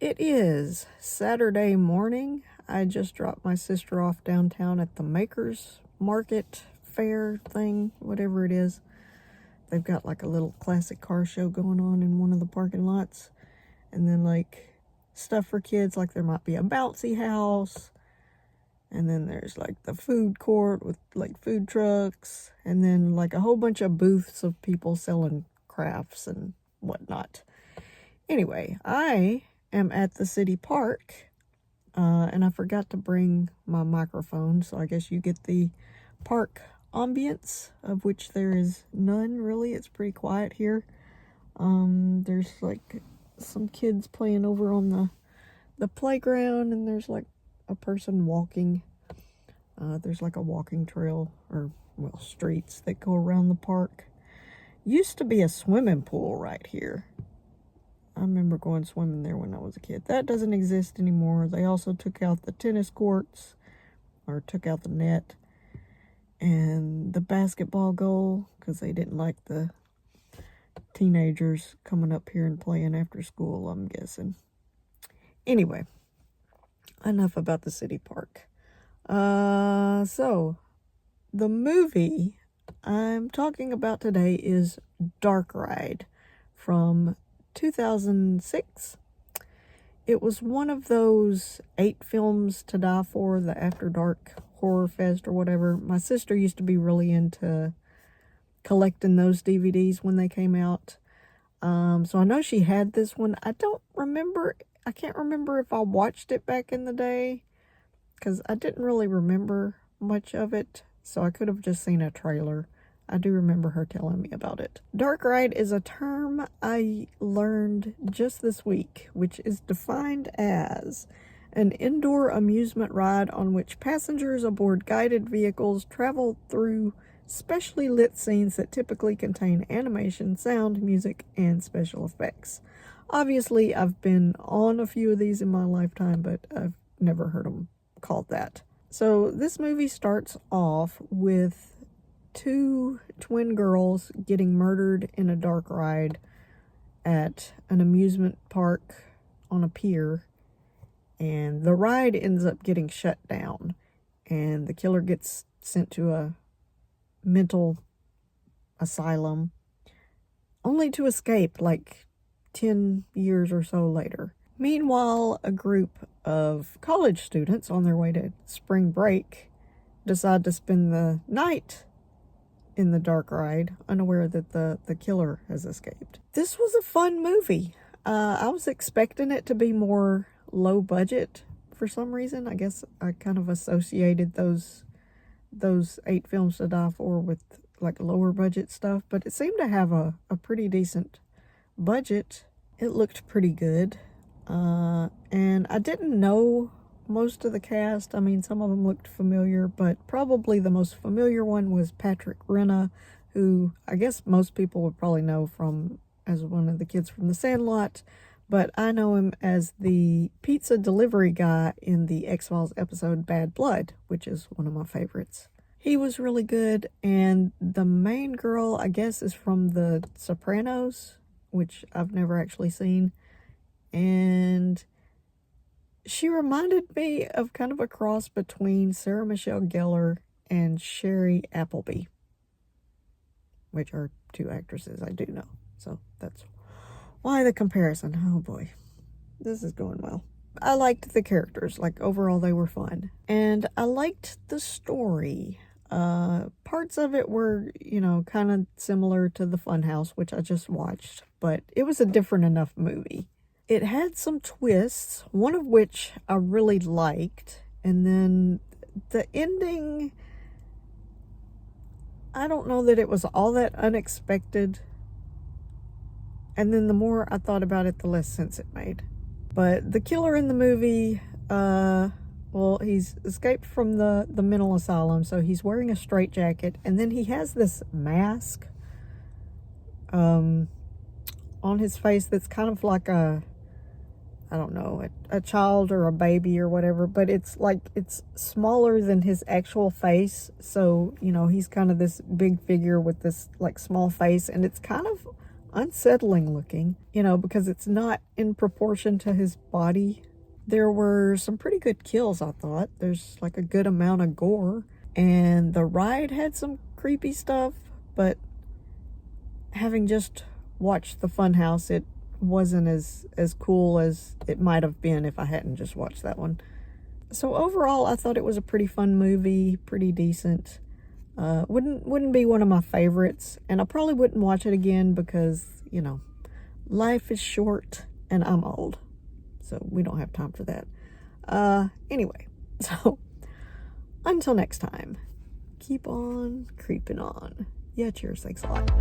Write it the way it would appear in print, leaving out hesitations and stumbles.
It is Saturday morning. I just dropped my sister off downtown at the Makers Market fair thing, whatever it is. They've got like a little classic car show going on in one of the parking lots. And then like stuff for kids, like there might be a bouncy house. And then there's like the food court with like food trucks. And then like a whole bunch of booths of people selling crafts and whatnot. Anyway, I am at the city park, and I forgot to bring my microphone, so I guess you get the park ambience, of which there is none really. It's pretty quiet here. There's like some kids playing over on the playground, and there's like a person walking. There's like a walking trail, or well, streets that go around the park. Used to be a swimming pool right here. I remember going swimming there when I was a kid. That doesn't exist anymore. They also took out the tennis courts, or took out the net, and the basketball goal, because they didn't like the teenagers coming up here and playing after school, I'm guessing. Anyway, enough about the city park. So, the movie I'm talking about today is Dark Ride from 2006. It was one of those 8 films to die for, the After Dark Horror Fest or whatever. My sister used to be really into collecting those DVDs when they came out. So I know she had this one. I can't remember if I watched it back in the day, because I didn't really remember much of it, so I could have just seen a trailer. I do remember her telling me about it. Dark ride is a term I learned just this week, which is defined as an indoor amusement ride on which passengers aboard guided vehicles travel through specially lit scenes that typically contain animation, sound, music, and special effects. Obviously, I've been on a few of these in my lifetime, but I've never heard them called that. So this movie starts off with 2 twin girls getting murdered in a dark ride at an amusement park on a pier, and the ride ends up getting shut down, and the killer gets sent to a mental asylum, only to escape like 10 years or so later. Meanwhile, a group of college students on their way to spring break decide to spend the night in the dark ride, unaware that the killer has escaped. This was a fun movie. I was expecting it to be more low budget for some reason. I guess I kind of associated those 8 films to die for with like lower budget stuff, but it seemed to have a pretty decent budget. It looked pretty good. And I didn't know most of the cast. I mean, some of them looked familiar, but probably the most familiar one was Patrick Renna, who I guess most people would probably know from as one of the kids from The Sandlot, but I know him as the pizza delivery guy in the X-Files episode Bad Blood, which is one of my favorites. He was really good, and the main girl, I guess, is from The Sopranos, which I've never actually seen, and she reminded me of kind of a cross between Sarah Michelle Gellar and Sherry Appleby, which are 2 actresses I do know. So that's why the comparison. Oh boy, this is going well. I liked the characters. Like, overall, they were fun. And I liked the story. Parts of it were, kind of similar to The Funhouse, which I just watched, but it was a different enough movie. It had some twists, one of which I really liked, and then the ending, I don't know that it was all that unexpected, and then the more I thought about it, the less sense it made. But the killer in the movie, he's escaped from the mental asylum, so he's wearing a straitjacket, and then he has this mask on his face that's kind of like a child or a baby or whatever, but it's smaller than his actual face. So, he's kind of this big figure with this like small face, and it's kind of unsettling looking, you know, because it's not in proportion to his body. There were some pretty good kills, I thought. There's like a good amount of gore, and the ride had some creepy stuff, but having just watched the Funhouse, it wasn't as cool as it might have been if I hadn't just watched that one. So overall, I thought it was a pretty fun movie, pretty decent. Wouldn't be one of my favorites, and I probably wouldn't watch it again because, you know, life is short and I'm old, so we don't have time for that. Anyway, so until next time, keep on creeping on. Yeah, cheers. Thanks a lot.